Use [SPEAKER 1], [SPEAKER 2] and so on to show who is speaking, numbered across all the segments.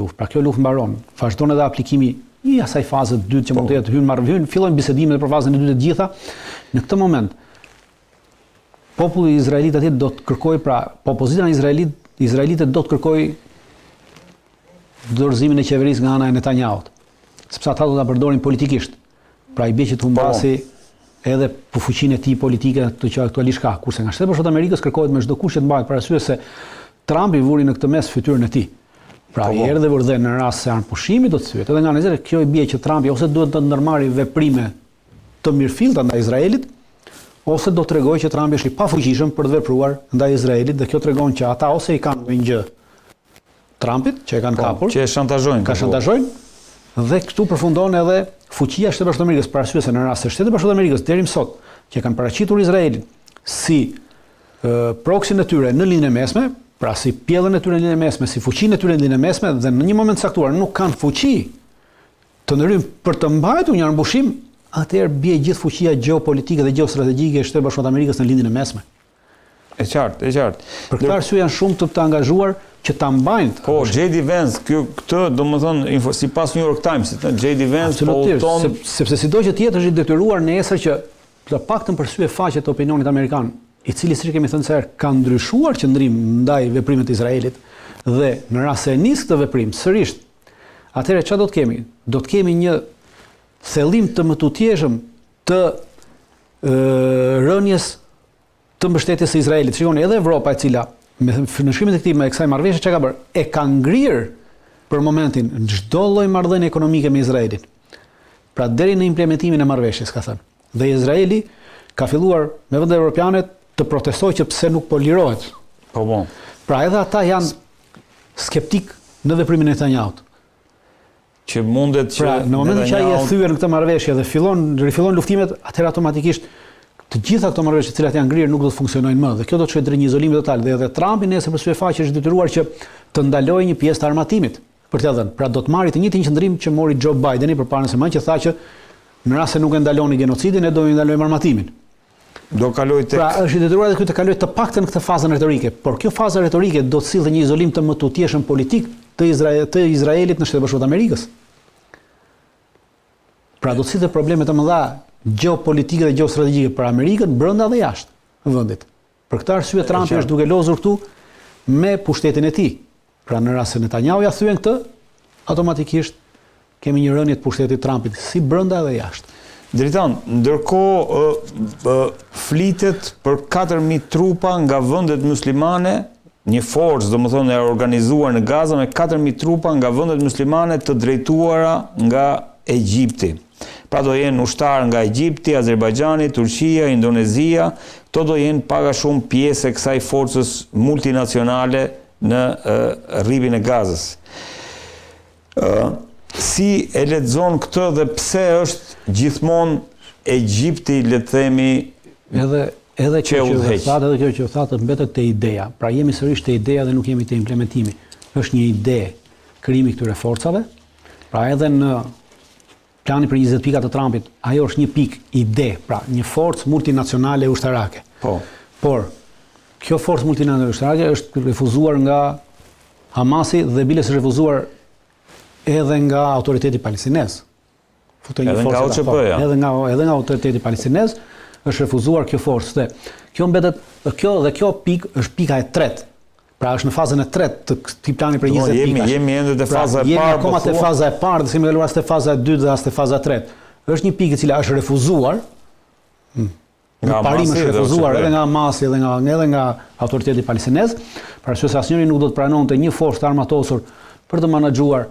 [SPEAKER 1] luftë. Pra kjo luftë mbaron. Vazhdon edhe aplikimi i asaj faze të dytë që mund të jetë fillojnë bisedimet për fazën e dytë të gjitha. Në këtë moment populli izraelit atje do të kërkojë, pra opozita izraelite do të kërkojë dorëzimin e qeverisë nga ana e Netanyahut, sepse ata do ta përdorin politikisht. Pra i bie që të humbasi edhe për fuqinë e tij politike të që aktualisht ka, kurse nga Shteti Bashkuar të Amerikës kërkohet me çdo kush që të mbahet parasysh se Trumpi vuri në këtë mes fytyrën e tij. Pra i erdhe vërdhe në rast se anë pushimi do të thyet. Edhe nga ana tjetër kjo i bie që Trumpi ose duhet të ndërmarrë veprime të mirëfillta ndaj Izraelit, ose do të tregojë që Trumpi është i pafuqishëm për të vepruar ndaj Izraelit, dhe kjo tregon që ata ose i kanë një gjë Trumpit, që e kanë kapur,
[SPEAKER 2] që e shantazhojnë,
[SPEAKER 1] dhe këtu përfundon edhe fuqia e Shtetit Bashkuar të Amerikës, për arsye se në rast se Shteti Bashkuar të Amerikës deri më sot që kanë paraqitur Izraelin si proksin e tyre në linjën e mesme, pra si pjellën e tyre në linjën e mesme, si fuqinë e tyre në linjën e mesme, dhe në një moment caktuar nuk kanë fuqi të ndryshme për të mbajtur një mbushim, atëherë bie gjithë fuqia gjeopolitike dhe gjeostrategjike e Shtetit Bashkuar të Amerikës në linjën e mesme.
[SPEAKER 2] E qartë.
[SPEAKER 1] Për këtë arsye janë shumë të angazhuar që ta mbajnë.
[SPEAKER 2] Po, J.D. Vance, këtë domethënë sipas New York Times, J.D. Vance po udhton
[SPEAKER 1] sepse sido që tjetër është i detyruar nesër që të paktën për sy e faqe të opinionit amerikan, i cili siç kemi thënë se ka ndryshuar qëndrim ndaj veprimeve të Izraelit, dhe në rast se nis këtë veprim sërish, atëherë çfarë do të kemi? Do të kemi një thellim të mëtutjeshëm të rënjes të mbështetjes së Izraelit. Shikoni, edhe Evropa e cila me nënshkrimin e kësaj marrëveshje çka ka bërë? E ka ngrirë për momentin çdo lloj marrëdhënie ekonomike me Izraelin. Pra deri në implementimin e marrëveshjes, ka thënë. Dhe Izraeli ka filluar me vendet evropiane të protestojë që pse nuk po lirohet.
[SPEAKER 2] Po.
[SPEAKER 1] Pra edhe ata janë skeptik në veprimin e Netanyahut.
[SPEAKER 2] Që mundet që
[SPEAKER 1] pra, në momentin që ai e thyer në këtë marrëveshje dhe rifillon luftimet, atëherë automatikisht të gjitha këto marrëveshje të cilat janë ngrirë nuk do të funksionojnë më, dhe kjo do të çojë drejt një izolimi total, dhe edhe Trumpi nesër për sy e faqe është detyruar që të ndalojë një pjesë të armatimit për t'ia dhënë. Pra do të marrë të njëjtin qëndrim që mori Joe Bideni përpara se më që tha që në rast se nuk e ndaloni genocidin, ne do i ndalojmë armatimin.
[SPEAKER 2] Do kaloj tek.
[SPEAKER 1] Pra është i detyruar edhe ky të kalojë të paktën këtë fazën retorike, por kjo fazë retorike do të sillë një izolim të mëtutjeshëm politik të Izraelit në Shtetet Bashkuara të Amerikës. Pra do të sillë probleme të mëdha gjeopolitike dhe gjeostrategjike për Amerikën brenda dhe jashtë vendit. Për këtë arsye Trumpi është duke lozur këtu me pushtetin e tij. Pra në rast se Netanyahu ja thyen këtë, automatikisht kemi një rënje të pushtetit Trumpit si brenda dhe jashtë.
[SPEAKER 2] Dritan, ndërkohë flitet për 4.000 trupa nga vendet muslimane, një forcë domethënë e organizuar në Gaza me 4.000 trupa nga vendet muslimane të drejtuara nga Egjipti. Pra do jenë ushtarë nga Egjipti, Azerbajxhani, Turqia, Indonezia, to do jenë paga shumë pjesë e kësaj forcës multinacionale në rripin e Gazës. Si e lexon këtë dhe pse është gjithmonë Egjipti, le të themi,
[SPEAKER 1] edhe kjo që thatë mbetet te ideja. Pra jemi sërish te ideja dhe nuk jemi te implementimi. Është një ide krijimi këtyre forcave. Pra edhe në plani për 20 pika të Trumpit, ajo është një pikë ide, pra një forcë multinacionale ushtarake.
[SPEAKER 2] Po.
[SPEAKER 1] Por kjo forcë multinacionale ushtarake është refuzuar nga Hamasi dhe bile është refuzuar edhe nga autoriteti palestinez.
[SPEAKER 2] Edhe nga OCP-ja.
[SPEAKER 1] Edhe nga autoriteti palestinez është refuzuar kjo forcë. Dhe kjo mbetet, kjo pikë është pika e tretë. Pra është në fazën e tretë të këtij plani për 20 pikash. Jemi
[SPEAKER 2] ende te faza e parë.
[SPEAKER 1] Jemi akoma te faza e parë, dhe kemi kaluar as te faza e dytë dhe as te faza e tretë. Është një pikë e cila është refuzuar. Nga Parim është refuzuar edhe nga Hamasi edhe nga autoriteti palestinez, për arsye se asnjëri nuk do të pranonte një forcë të armatosur për të menaxhuar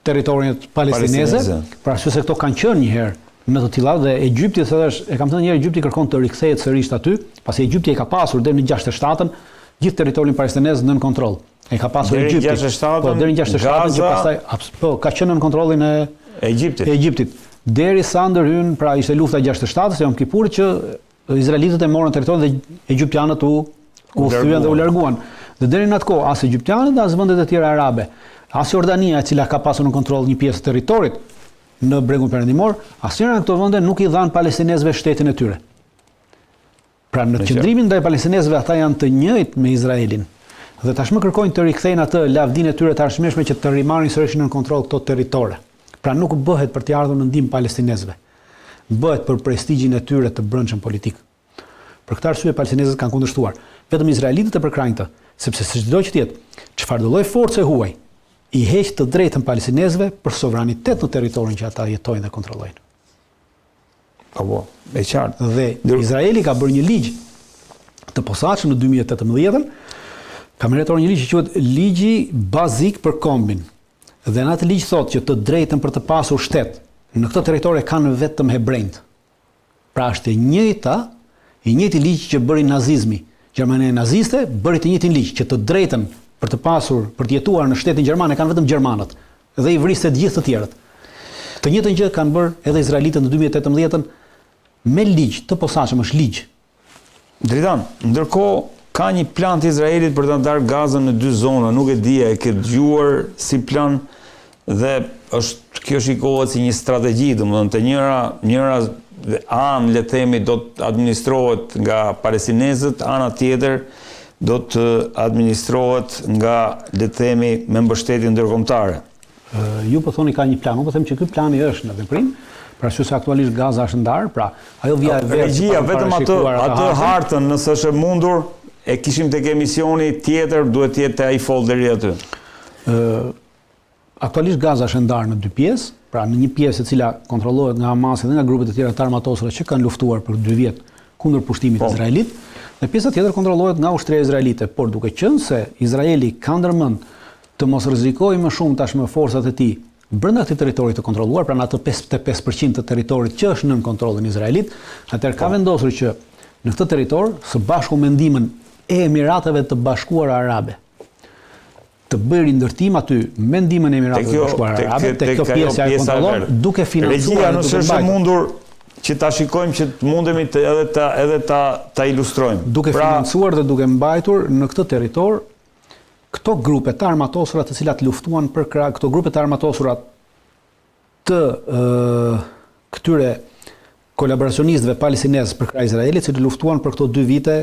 [SPEAKER 1] territorin palestineze, për arsye se këto kanë qenë një herë në të tilla, dhe Egjipti e kam thënë një herë, Egjipti kërkon të rikthehet sërish aty, pasi Egjipti e ka pasur deri në 67-ën gjithë territorin palestinez nën kontroll. E ka pasur Egjipti. Deri në 67-ën që pastaj ka qenë nën kontrollin e Egjiptit. Derisa ndërhyn, pra ishte lufta 67-s, Yom Kippur, që izraelitët e morën territorin dhe egjiptianët u thyen dhe u larguan. Dhe deri në atë kohë as egjiptianët as vendet e tjera arabe, as Jordania, e cila ka pasur në kontroll një pjesë të territorit në bregun perëndimor, asnjëra nga këto vende nuk i dhan palestinezëve shtetin e tyre. Pra në qëndrimin ndaj palestinezëve ata janë të njëjtë me Izraelin. Dhe tashmë kërkojnë të rikthejnë atë lavdinë e tyre të arshmeshme që të rimarrin sërish në kontroll këto territore. Pra nuk bëhet për të ardhur në ndihmë palestinezëve. Bëhet për prestigjin e tyre të brendshëm politik. Për këtë arsye palestinezët kanë kundërshtuar. Vetëm izraelitët e përkrajnë këtë, sepse çdo që tjetë, çfarë do lloj force huaj, i heq të drejtën palestinezëve për sovranitet në territorin që ata jetojnë dhe kontrollojnë.
[SPEAKER 2] Po, e qartë.
[SPEAKER 1] Dhe Izraeli ka bërë një ligj të posaçëm në 2018-ën, ka mbërritur një ligj që quhet ligji bazik për kombin. Dhe në atë ligj thotë që të drejtën për të pasur shtet në këtë territor kanë vetëm hebrejt. Pra është i njëjti ligj që bëri nazizmi. Gjermania naziste bëri të njëjtin ligj që të drejtën për të pasur, për të jetuar në shtetin gjerman kanë vetëm gjermanët dhe i vriste të gjithë të tjerët. Të njëjtën gjë kanë bërë edhe izraelitët në 2018-ën me ligj të posaçëm, është ligj.
[SPEAKER 2] Dritan, ndërkohë ka një plan të Izraelit për të ndarë Gazën në 2 zona, nuk e di, e ke dëgjuar si plan dhe kjo shikohet si një strategji, domethënë të njëra anë, le të themi, do të administrohet nga palestinezët, ana tjetër do të administrohet nga, le të themi, me mbështetje ndërkombëtare.
[SPEAKER 1] Ju po thoni ka një plan, unë po them që ky plani është në veprim, pra që se aktualisht Gaza është ndarë, pra ajo vija e vetë.
[SPEAKER 2] Regjia, vetëm atë hartën, nëse është mundur, e kishim tek emisioni tjetër, duhet të jetë ai folderi aty.
[SPEAKER 1] Aktualisht Gaza është ndarë në 2 pjesë, pra në një pjesë e cila kontrollohet nga Hamasi dhe nga grupet e tjera të armatosura që kanë luftuar për 2 vjet kundër pushtimit izraelit, dhe pjesa tjetër kontrollohet nga ushtria izraelite, por duke qenë se Izraeli ka ndërmend të mos rrezikojë më shumë tashmë forcat e tij brenda këtij territori të kontrolluar, pra në atë 55% të territorit që është nën kontrollin izraelit, atëherë ka vendosur që në këtë territor, së bashku me ndihmën e Emirateve të Bashkuara Arabe, të bëri ndërtim aty me ndihmën e Emirateve të Bashkuara Arabe, tek kjo pjesë e kontrollon, duke financuar.
[SPEAKER 2] Regjia, nëse është mundur që ta shikojmë që të mundemi edhe ta ilustrojmë.
[SPEAKER 1] Duke financuar dhe duke mbajtur në këtë territor këto grupe të armatosura të cilat luftuan për krah, këto grupe të armatosura të këtyre kolaboracionistëve palestinezë për krah Izraelit, që luftuan për këto 2 vite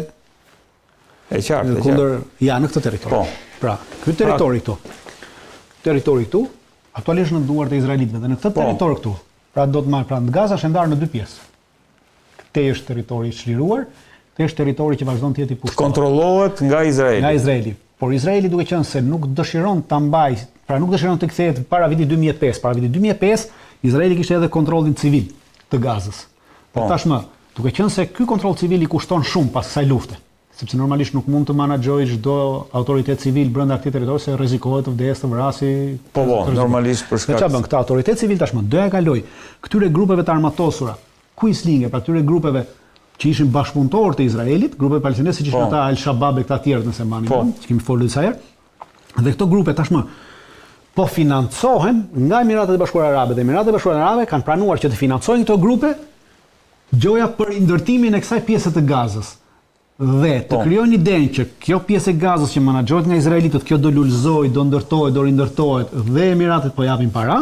[SPEAKER 1] kundër në këtë territor.
[SPEAKER 2] Po.
[SPEAKER 1] Pra, ky territori këtu, aktualisht në duart e izraelitëve dhe në këtë territor këtu, pra do të marrë, pra në Gaza është ndarë në 2 pjesë. Këtej është territori i çliruar, këtej është territori që vazhdon të jetë i pushtuar.
[SPEAKER 2] Kontrollohet nga Izraeli.
[SPEAKER 1] Nga Izraeli. Por Izraeli duke qenë se nuk dëshiron ta mbajë, pra nuk dëshiron të kthehet para vitit 2005. Para vitit 2005, Izraeli kishte edhe kontrollin civil të Gazës. Por tashmë, duke qenë se ky kontroll civil i kushton shumë pas kësaj lufte, sepse normalisht nuk mund të menaxhojë çdo autoritet civil brenda këtij territori se rrezikohet të vdesë, të vrasë.
[SPEAKER 2] Po, normalisht për shkak.
[SPEAKER 1] Çfarë bën këtë autoritet civil tashmë? Do ja kaloj këtyre grupeve të armatosura, kuislinge, pra këtyre grupeve që ishin bashkëpunëtorë të Izraelit, grupe palestineze që ishin ata Al-Shabaab e këta të tjerë nëse mbani mend, që kemi folur disa herë. Dhe këto grupe tashmë po financohen nga Emiratet e Bashkuara Arabe. Dhe Emiratet e Bashkuara Arabe kanë pranuar që të financojnë këto grupe gjoja për ndërtimin e kësaj pjese të Gazës. Dhe të krijojnë idenë që kjo pjesë e Gazës që menaxhohet nga izraelitët, kjo do lulëzojë, do ndërtohet, do rindërtohet dhe Emiratet po japin para,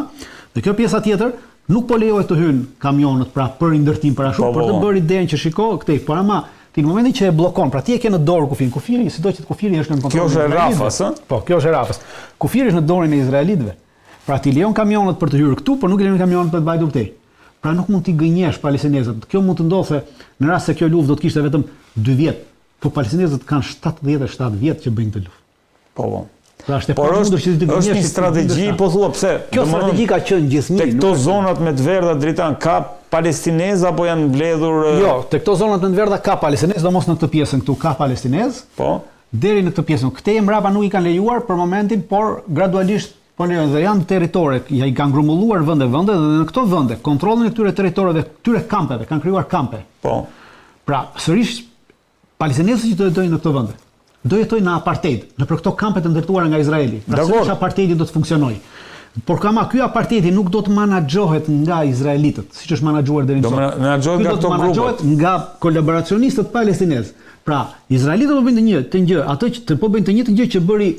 [SPEAKER 1] dhe kjo pjesa tjetër nuk po lejohet të hyjnë kamionët pra për ndërtim para shumë, për të bërë idenë që shiko këtej, por ama ti në momentin që e bllokon, pra ti e ke në dorë kufirin. Kufiri, sidoqë që kufiri është në kontroll.
[SPEAKER 2] Kjo është e Rafas, ë?
[SPEAKER 1] Po, kjo është e Rafas. Kufiri është në dorën e izraelitëve. Pra ti lejon kamionët për të hyrë këtu, por nuk i lejon kamionët për të vajtur këtej. Pra nuk mund t'i gënjesh palestinezët. Kjo mund të ndodhte në rast se kjo luftë do të kishte vetëm 2 vjet. Po palestinezët kanë 77 vjet që bëjnë këtë luftë.
[SPEAKER 2] Po.
[SPEAKER 1] Pra
[SPEAKER 2] por është një strategji, po thua pse?
[SPEAKER 1] Kjo strategji ka qenë gjithnjë.
[SPEAKER 2] Tek këto zonat me të verdha dritan ka palestinezë apo janë mbledhur?
[SPEAKER 1] Jo, tek këto zonat me të verdha ka palestinezë, domos në këtë pjesën këtu ka palestinezë.
[SPEAKER 2] Po.
[SPEAKER 1] Deri në këtë pjesën. Këtej mbrapa nuk i kanë lejuar për momentin, por gradualisht po lejojnë dhe janë territore, ja i kanë grumbulluar vende dhe në këto vende kontrollin e këtyre territoreve, këtyre kampeve, kanë krijuar kampe.
[SPEAKER 2] Po.
[SPEAKER 1] Pra, sërish palestinezët që do jetojnë në këto vende do jetojnë në apartheid, në për këto kampe të ndërtuara nga Izraeli. Pra sërish apartheidi do të funksionojë. Por kama ky apartheidi nuk do të menaxhohet nga izraelitët, siç është menaxhuar deri në sot.
[SPEAKER 2] Do menaxhohet nga këto grupe,
[SPEAKER 1] nga kolaboracionistët palestinezë. Pra, izraelitët po bëjnë të njëjtën atë që po bëjnë të njëjtën gjë që bëri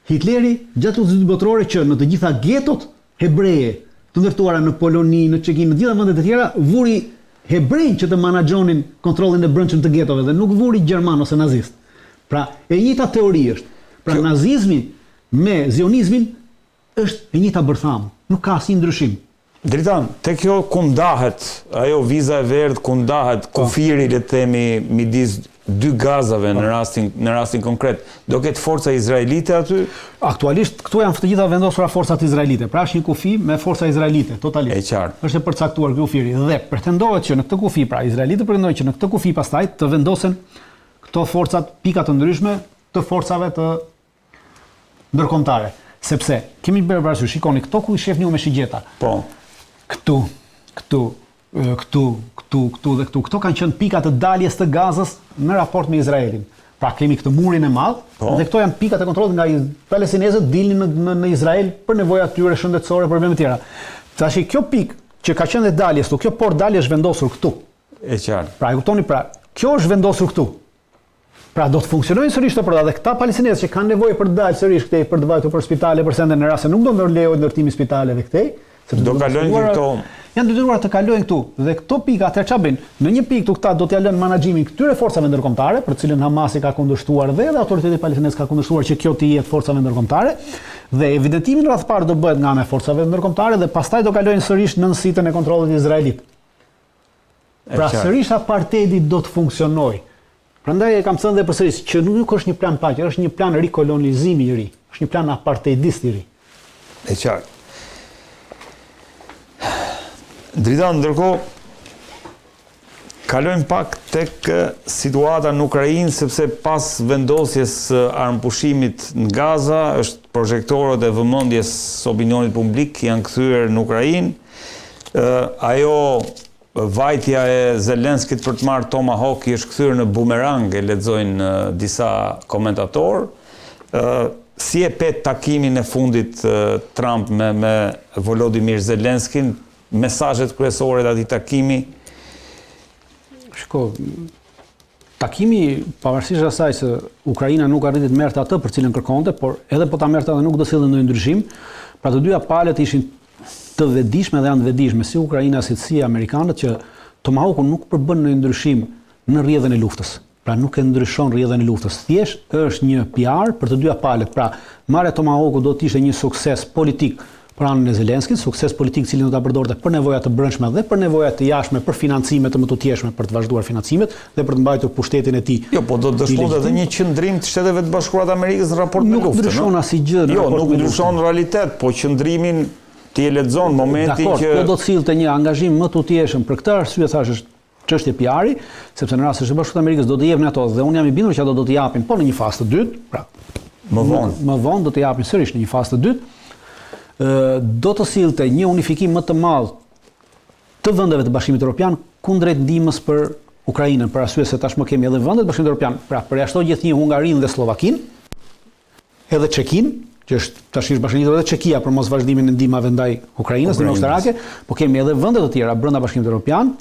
[SPEAKER 1] Hitleri gjatë luftës botërore, që në të gjitha getot hebreje të ndërtuara në Poloni, në Çekinë, në gjitha vendet e tjera, vuri hebrejnë që të menaxhonin kontrollin e brendshëm të getove dhe nuk vuri gjerman ose nazist. Pra, e njëjta teori është. Pra nazizmi me zionizmin është e njëjta bërthamë, nuk ka asnjë ndryshim.
[SPEAKER 2] Dritan, te kjo ku ndahet, ajo viza e verdhë ku ndahet kufiri, le të themi, midis dy gazave në rastin konkret, do ketë forca izraelite aty?
[SPEAKER 1] Aktualisht këtu janë të gjitha vendosura forcat izraelite, pra është një kufi me forca izraelite, totalisht.
[SPEAKER 2] E qartë.
[SPEAKER 1] Është e përcaktuar ky kufiri dhe pretendohet që në këtë kufi, pra izraelite pretendojnë që në këtë kufi pastaj të vendosen këto forcat pika të ndryshme të forcave të ndërkombëtare. Sepse kemi bërë parasysh, shikoni këto ku i shefni ju me shigjeta.
[SPEAKER 2] Po.
[SPEAKER 1] Këtu dhe këtu. Këto kanë qenë pikat të daljes të Gazës në raport me Izraelin. Pra kemi këtë murin e madh, dhe këto janë pikat e kontrollit nga palestinezët dilnin në Izrael për nevojat tyre shëndetësore, probleme të tjera. Tash kjo pikë që ka qenë dhe daljes këtu, kjo port dalje është vendosur këtu.
[SPEAKER 2] E qartë.
[SPEAKER 1] Pra e kuptoni, pra kjo është vendosur këtu. Pra do të funksionojnë sërish të porta dhe këta palestinezë që kanë nevojë për të dalë sërish këtej për të vajtur për spitale, për sende në rast se nuk do lejohet ndërtimi spitaleve këtej.
[SPEAKER 2] Do kalojnë këto.
[SPEAKER 1] Janë detyruar të kalojnë këtu dhe këto pika atëherë ç'a bëjnë? Në një pikë këta do t'ia lënë menaxhimin këtyre forcave ndërkombëtare, për të cilën Hamasi ka kundërshtuar dhe autoriteti palestinez ka kundërshtuar që kjo të jetë forcave ndërkombëtare, dhe evidentimi rreth parë do bëhet nga ana e forcave ndërkombëtare dhe pastaj do kalojnë sërish nën sitën e kontrollit izraelit. Pra sërish apartheidi do të funksionojë. Prandaj e kam thënë dhe përsëris që nuk është një plan paqe, është një plan rikolonizimi i ri, është një plan apartheidist i ri.
[SPEAKER 2] E qartë. Dritan, ndërkohë, kalojmë pak tek situata në Ukrainë, sepse pas vendosjes armëpushimit në Gaza, është projektorët e vëmendjes opinionit publik janë kthyer në Ukrainë. Ajo vajtja e Zelenskit për të marrë Tomahawk i është kthyer në bumerang, e lexojnë disa komentatorë. Si e pet takimin e fundit Trump me Volodymyr Zelenskin, mesazhet kryesore të atij takimi?
[SPEAKER 1] Shiko, takimi, pavarësisht asaj se Ukraina nuk arriti të merrte atë për cilën kërkonte, por edhe po ta merrte edhe nuk do sillte ndonjë ndryshim, pra të dyja palët ishin të vetëdijshme dhe janë të vetëdijshme si Ukraina si amerikanët që Tomahawku nuk përbën ndonjë ndryshim në rrjedhën e luftës. Pra nuk e ndryshon rrjedhën e luftës. Thjesht është një PR për të dyja palët. Pra marrja e Tomahawku do të ishte një sukses politik për anën e Zelenskit, sukses politik cilin do ta përdorte për nevojat të brendshme dhe për nevojat të jashtme, për financime të mëtutjeshme, për të vazhduar financimet dhe për të mbajtur pushtetin e tij.
[SPEAKER 2] Jo, po do të dëshmonte edhe një qëndrim të Shteteve të Bashkuara të Amerikës në raport me luftën.
[SPEAKER 1] Nuk ndryshon asgjë në raport me luftën.
[SPEAKER 2] Jo, nuk ndryshon në realitet, po qëndrimin ti e lexon momentin që
[SPEAKER 1] kjo do të sillte një angazhim më tutjeshëm. Për këtë arsye thash është çështje PR-i, sepse në rast se Shtetet Bashkuara të Amerikës do të jepnin ato dhe unë jam i bindur që ato do të japin, po në një fazë të dytë, pra më vonë do të japin sërish në një fazë të dytë. Do të sillte një unifikim më të madh të vendeve të Bashkimit Evropian kundrejt ndihmës për Ukrainën, për arsye se tashmë kemi edhe vendet të Bashkimit Evropian, pra përjashtoj gjithnjë Hungarinë dhe Slovakinë, edhe Çekinë, që është tash ish bashkëngjitur edhe Çekia për mos vazhdimin e ndihmave ndaj Ukrainës në ushtarake, po kemi edhe vende të tjera brenda Bashkimit Evropian,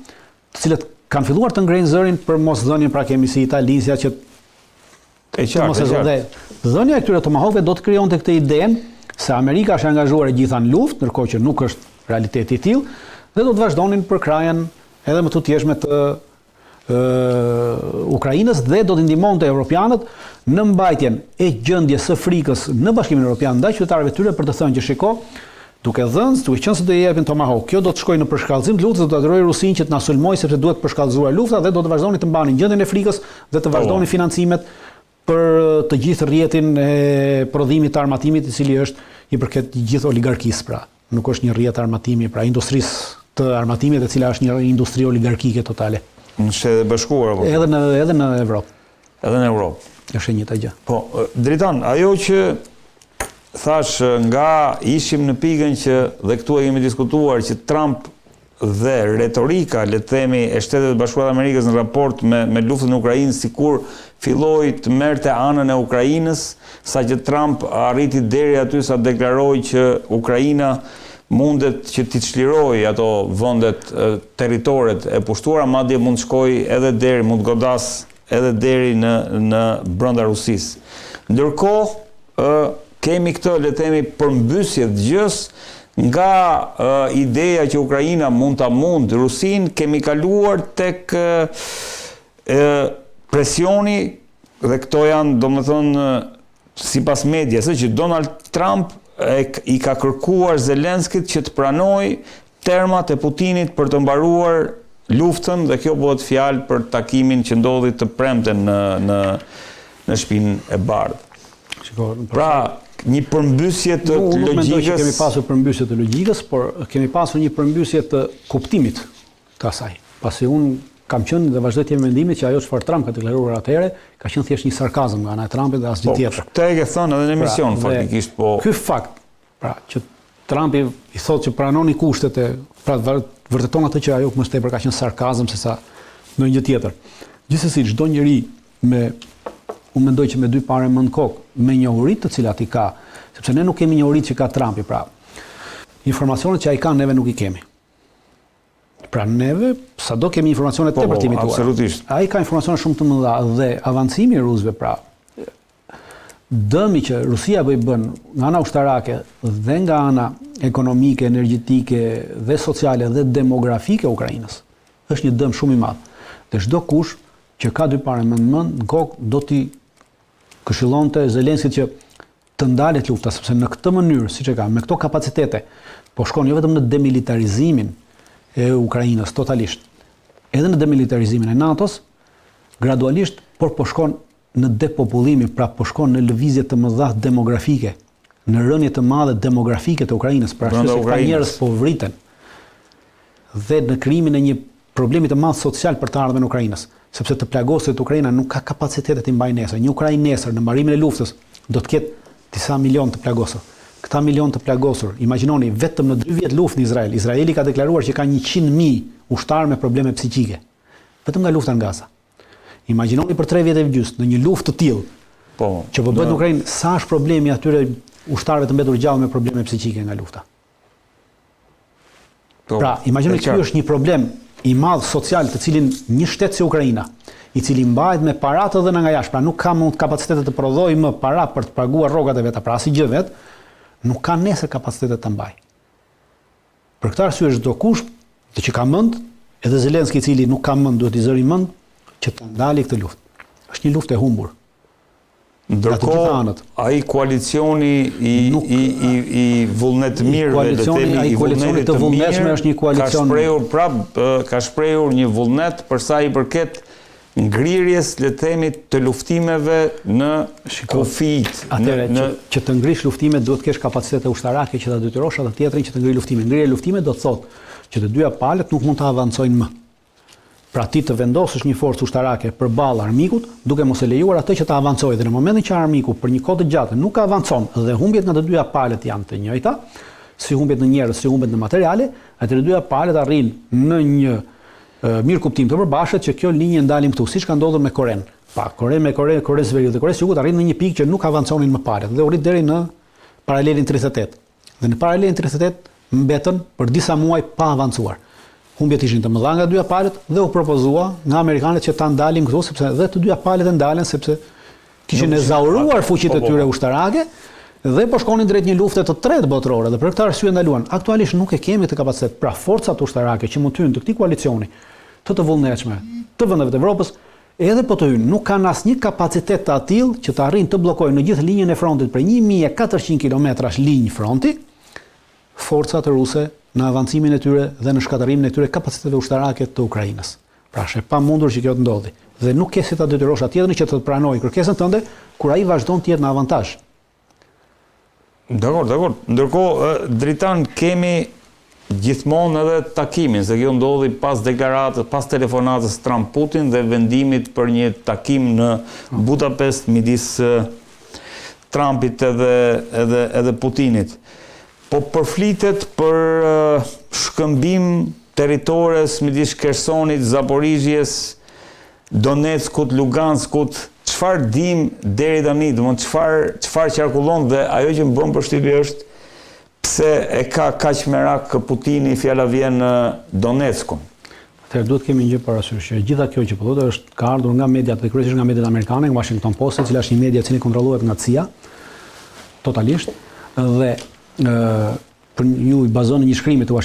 [SPEAKER 1] të cilët kanë filluar të ngrejnë zërin për mos dhënien, pra kemi si Italizja që dhënia e këtyre Tomahawkëve do të krijonte këtë idenë se Amerika është angazhuar e gjitha në luftë, ndërkohë që nuk është realiteti i tillë, dhe do të vazhdonin për krajen edhe më tutjeshme të Ukrainës dhe do të ndihmonte europianët në mbajtjen e gjendjes së frikës në Bashkimin Evropian ndaj qytetarëve tyre për të thënë që shiko, duke qenë se do i japin Tomahawk, kjo do të shkojë në përshkallëzim të luftës, do të atërojë Rusinë që të na sulmojë sepse duhet përshkallëzuar lufta dhe do të vazhdonin të mbanin gjendjen e frikës dhe të vazhdonin financimet për të gjithë rrjetin e prodhimit të armatimit, i cili është i përket gjithë oligarkisë, pra. Nuk është një rrjet armatimi, pra industrisë të armatimit, e cila është një industri oligarkike totale.
[SPEAKER 2] Në Shtetet Bashkuara apo?
[SPEAKER 1] Edhe në Evropë.
[SPEAKER 2] Edhe në Evropë.
[SPEAKER 1] Është e njëjta gjë.
[SPEAKER 2] Po, Dritan, ajo që thash nga ishim në pikën që dhe këtu e kemi diskutuar që Trump dhe retorika, le të themi, e Shtetet Bashkuara të Amerikës në raport me luftën në Ukrainë, sikur filloi të merrte anën e Ukrainës, saqë Trump arriti deri aty sa deklaroi që Ukraina mundet që t'i çlirojë ato vendet, territoret e pushtuara, madje mund të shkojë edhe deri, mund të godas edhe deri në brenda Rusisë. Ndërkohë kemi këtë, le të themi, përmbysje të gjës nga ideja që Ukraina mund Rusinë, kemi kaluar tek presioni, dhe këto janë, domethënë, sipas medias, që Donald Trump i ka kërkuar Zelenskit që të pranojë termat e Putinit për të mbaruar luftën, dhe kjo bëhet fjalë për takimin që ndodhi të premten në Shtëpinë e Bardhë. Pra, një përmbysje të logjikës.
[SPEAKER 1] Nuk mendoj që kemi pasur përmbysje të logjikës, por kemi pasur një përmbysje të kuptimit të asaj. Pasi unë kam qenë dhe vazhdoj të jem mendimit që ajo çfarë Trump ka deklaruar atëherë ka qenë thjesht një sarkazëm nga ana e Trumpit dhe asgjë tjetër.
[SPEAKER 2] Këtë e ke thënë edhe në emision faktikisht, po.
[SPEAKER 1] Ky fakt, pra, që Trumpi i thotë që pranoni kushtet e, pra vërteton atë që ajo më së tepër ka qenë sarkazëm sesa ndonjë gjë tjetër. Gjithsesi çdo njeri unë mendoj që me dy pare më në kokë, me njohuritë të cilat i ka, sepse ne nuk kemi njohuritë që ka Trumpi, pra informacionet që ai ka neve nuk i kemi. Pra neve, sado kemi informacionet tepër të imituara.
[SPEAKER 2] Absolutisht.
[SPEAKER 1] Ai ka informacione shumë të mëdha dhe avancimi i rusëve, pra dëmi që Rusia bën nga ana ushtarake dhe nga ana ekonomike, energjetike dhe sociale dhe demografike e Ukrainës, është një dëm shumë i madh. Dhe çdo kush që ka dy pare më në kokë do t'i këshillonte Zelenskit që të ndalet lufta, sepse në këtë mënyrë, siç e ka, me këto kapacitete, po shkon jo vetëm në demilitarizimin e Ukrainës totalisht, edhe në demilitarizimin e NATO-s, gradualisht, por po shkon në depopullimin, pra po shkon në lëvizje të mëdha demografike, në rënje të madhe demografike të Ukrainës, pra arsye se këta njerëz po vriten, dhe në krijimin e një problemi të madh social për të ardhmen e Ukrainës, sepse të plagoset Ukraina nuk ka kapacitetet të mbajë nesër. Një Ukrainë nesër në mbarimin e luftës do të ketë disa milion të plagosur. Këta milion të plagosur, imagjinoni vetëm në 2 vjet luftë në Izrael. Izraeli ka deklaruar që ka 100.000 ushtarë me probleme psiqike. Vetëm nga lufta në Gaza. Imagjinoni për 3 vjet e gjysmë në një luftë të tillë. Që po bëhet në Ukrainë, sa është problemi atyre ushtarëve të mbetur gjallë me probleme psiqike nga lufta. Pra, imagjinoni ky është një problem i madh social të cilin një shtet si Ukraina, i cili mbahet me parat edhe nga jashtë, pra nuk ka mund kapacitetet të prodhojë më para për të paguar rrogat e veta, pra asgjë vet, nuk ka nesër kapacitetet të mbajë. Për këtë arsye çdo kush që ka mend, edhe Zelenski i cili nuk ka mend, duhet i zëri mend që të ndalë këtë luftë. Është një luftë e humbur.
[SPEAKER 2] Ndërkohë, ai koalicioni i vullnetmirëve, le të themi, i vullnetit të vullnetshme është një koalicion. Ka shprehur një vullnet për sa i përket ngrirjes, le të themi, të luftimeve në kufijt.
[SPEAKER 1] Atëherë që të ngrish luftimet duhet të kesh kapacitete ushtarake që ta detyrosh atë tjetrin që të ngrijë luftimin. Ngrirja e luftimit do të thotë që të dyja palët nuk mund të avancojnë më. Pra ti të vendosësh një forcë ushtarake përballë armikut, duke mos e lejuar atë që të avancojë. Dhe në momentin që armiku për një kohë të gjatë nuk avancon dhe humbjet nga të dyja palët janë të njëjta, si humbjet në njerëz, si humbjet në materiale, atë të dyja palët arrin në një mirë kuptim të përbashkët që kjo linjë ndalim këtu, siç ka ndodhur me Koren. Pa, Korea e Veriut dhe Korea e Jugut arrin në një pikë që nuk avanconin më palët dhe u rit deri në paralelin 38. Dhe në paralelin 38 mbetën për disa muaj pa avancuar. Humbjet ishin të mëdha nga dyja palët dhe u propozua nga amerikanët që ta ndalim këtu, sepse dhe të dyja palët e ndalen sepse kishin ezauruar fuqitë e tyre ushtarake dhe po shkonin drejt një lufte të tretë botërore dhe për këtë arsye ndaluan. Aktualisht nuk e kemi këtë kapacitet, pra forcat ushtarake që mund të hyjnë të këtij koalicioni të vullnetshme të vendeve të Evropës, edhe po të hyjnë, nuk kanë asnjë kapacitet të atill që të arrijnë të bllokojnë në gjithë linjën e frontit për 1400 kilometrash linjë fronti forcat ruse në avancimin e tyre dhe në shkatërimin e tyre kapaciteteve ushtarake të Ukrainës. Pra është e pamundur që kjo të ndodhi. Dhe nuk ke si ta detyrosh atjetrin që të pranojë kërkesën tënde kur ai vazhdon të jetë në avantazh.
[SPEAKER 2] Dakor. Ndërkohë, Dritan, kemi gjithmonë edhe takimin, se kjo ndodhi pas deklaratës, pas telefonatës Trump-Putin dhe vendimit për një takim në Budapest midis Trumpit edhe Putinit. Po përflitet për shkëmbim territores midis Khersonit, Zaporizhjes, Donetskut, Luganskut, çfarë dim deri tani, domethënë çfarë qarkullon dhe ajo që më bën përshtypje është pse e ka kaq merak Putini fjala vjen në Donetskun.
[SPEAKER 1] Atëherë duhet kemi një gjë parasysh, që gjitha kjo që po thotë është ka ardhur nga mediat dhe kryesisht nga mediat amerikane, nga Washington Post, e cila është një media e cila kontrollohet nga CIA totalisht dhe për ju i bazon në një shkrimi të